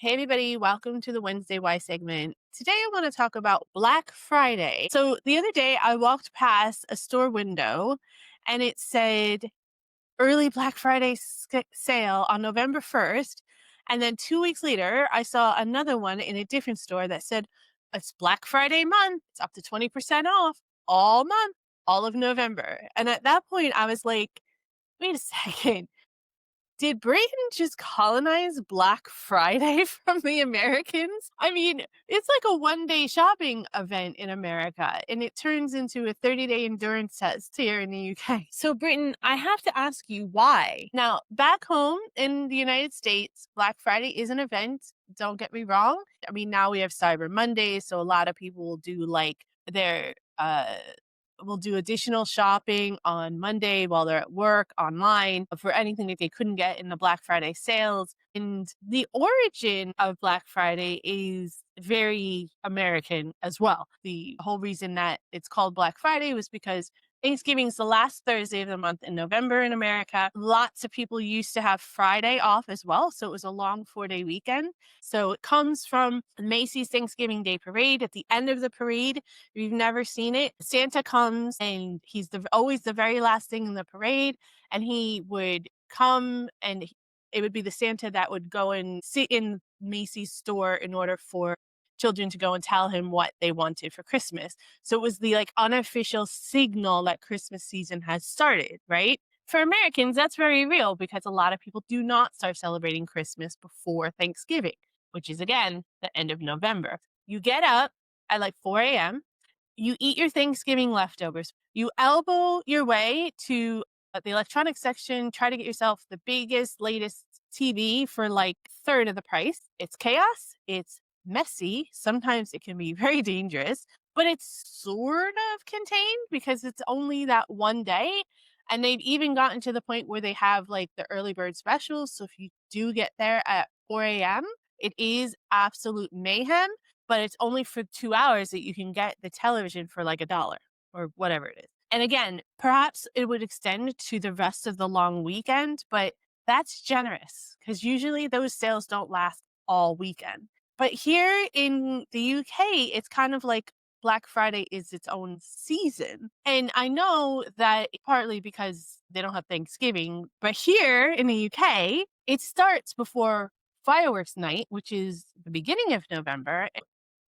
Hey everybody, welcome to the Wednesday Why segment. Today I want to talk about Black Friday. So the other day I walked past a store window and it said early Black Friday sale on November 1st. And then 2 weeks later, I saw another one in a different store that said it's Black Friday month. It's up to 20% off all month, all of November. And at that point I was like, wait a second. Did Britain just colonize Black Friday from the Americans? I mean, it's like a one-day shopping event in America, and it turns into a 30-day endurance test here in the UK. So, Britain, I have to ask you why. Now, back home in the United States, Black Friday is an event. Don't get me wrong. I mean, now we have Cyber Monday, so a lot of people will do like their will do additional shopping on Monday while they're at work online for anything that they couldn't get in the Black Friday sales. And the origin of Black Friday is very American as well. The whole reason that it's called Black Friday was because Thanksgiving is the last Thursday of the month in November in America. Lots of people used to have Friday off as well. So it was a long 4-day weekend. So it comes from Macy's Thanksgiving Day Parade. At the end of the parade, if you've never seen it, Santa comes and he's always the very last thing in the parade. And he would come and it would be the Santa that would go and sit in Macy's store in order for children to go and tell him what they wanted for Christmas. So it was the like unofficial signal that Christmas season has started, right? For Americans, that's very real because a lot of people do not start celebrating Christmas before Thanksgiving, which is again the end of November. You get up at like 4 a.m., you eat your Thanksgiving leftovers, you elbow your way to the electronics section, try to get yourself the biggest, latest TV for like third of the price. It's chaos. It's messy. Sometimes it can be very dangerous, but it's sort of contained because it's only that one day. And they've even gotten to the point where they have like the early bird specials. So if you do get there at 4 a.m., it is absolute mayhem, but it's only for 2 hours that you can get the television for like $1 or whatever it is. And again, perhaps it would extend to the rest of the long weekend, but that's generous because usually those sales don't last all weekend. But here in the UK, it's kind of like Black Friday is its own season. And I know that partly because they don't have Thanksgiving, but here in the UK, it starts before fireworks night, which is the beginning of November.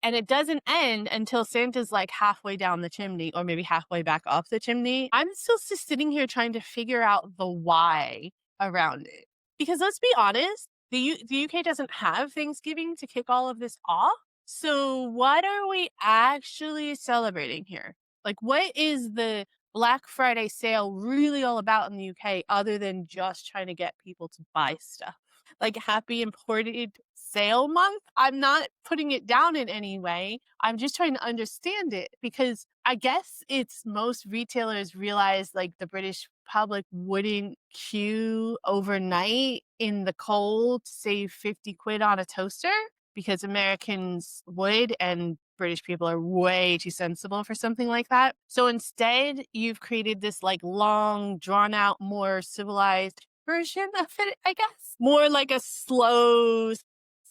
And it doesn't end until Santa's like halfway down the chimney or maybe halfway back up the chimney. I'm still just sitting here trying to figure out the why around it. Because let's be honest, the UK doesn't have Thanksgiving to kick all of this off. So what are we actually celebrating here? Like, what is the Black Friday sale really all about in the UK other than just trying to get people to buy stuff? Like happy imported sale month. I'm not putting it down in any way. I'm just trying to understand it because I guess it's most retailers realize like the British public wouldn't queue overnight in the cold to save 50 quid on a toaster because Americans would and British people are way too sensible for something like that. So instead, you've created this like long, drawn out, more civilized version of it, I guess. More like a slow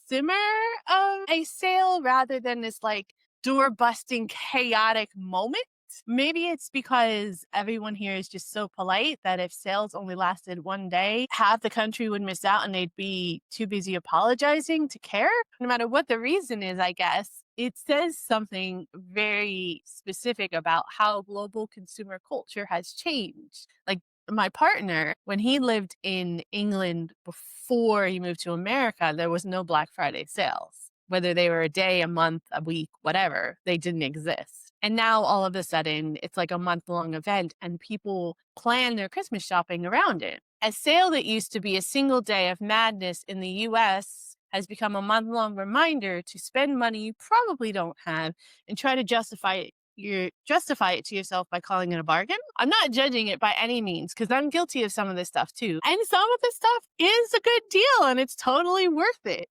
simmer of a sale rather than this like door busting chaotic moment. Maybe it's because everyone here is just so polite that if sales only lasted one day, half the country would miss out and they'd be too busy apologizing to care. No matter what the reason is, I guess, it says something very specific about how global consumer culture has changed. Like my partner, when he lived in England before he moved to America, there was no Black Friday sales. Whether they were a day, a month, a week, whatever, they didn't exist. And now all of a sudden, it's like a month-long event and people plan their Christmas shopping around it. A sale that used to be a single day of madness in the US has become a month-long reminder to spend money you probably don't have and try to justify it to yourself by calling it a bargain. I'm not judging it by any means because I'm guilty of some of this stuff too. And some of this stuff is a good deal and it's totally worth it.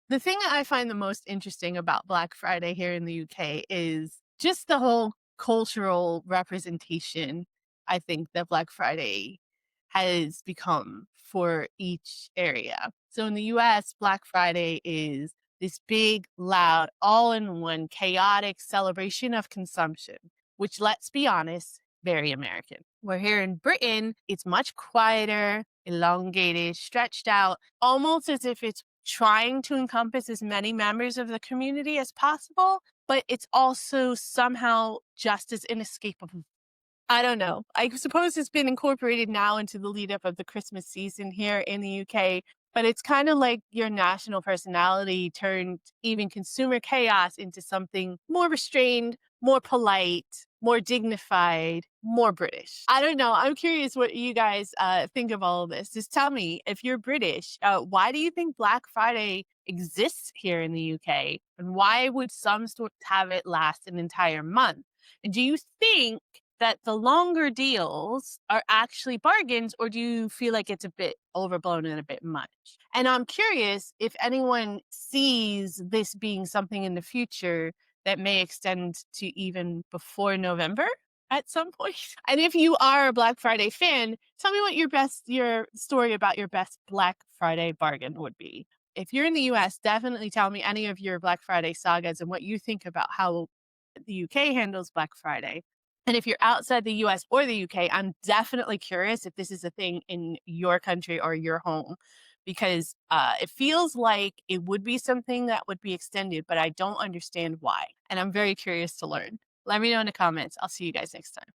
The thing that I find the most interesting about Black Friday here in the UK is just the whole cultural representation, I think, that Black Friday has become for each area. So in the US, Black Friday is this big, loud, all in one chaotic celebration of consumption, which, let's be honest, very American. Where here in Britain, it's much quieter, elongated, stretched out, almost as if it's trying to encompass as many members of the community as possible, but it's also somehow just as inescapable. I don't know. I suppose it's been incorporated now into the lead up of the Christmas season here in the UK, but it's kind of like your national personality turned even consumer chaos into something more restrained, more polite, more dignified, more British. I don't know. I'm curious what you guys think of all of this. Just tell me, if you're British, why do you think Black Friday exists here in the UK? And why would some stores have it last an entire month? And do you think that the longer deals are actually bargains, or do you feel like it's a bit overblown and a bit much? And I'm curious if anyone sees this being something in the future that may extend to even before November at some point. And if you are a Black Friday fan, tell me what your story about your best Black Friday bargain would be. If you're in the US, definitely tell me any of your Black Friday sagas and what you think about how the UK handles Black Friday. And if you're outside the US or the UK, I'm definitely curious if this is a thing in your country or your home, because it feels like it would be something that would be extended, but I don't understand why. And I'm very curious to learn. Let me know in the comments. I'll see you guys next time.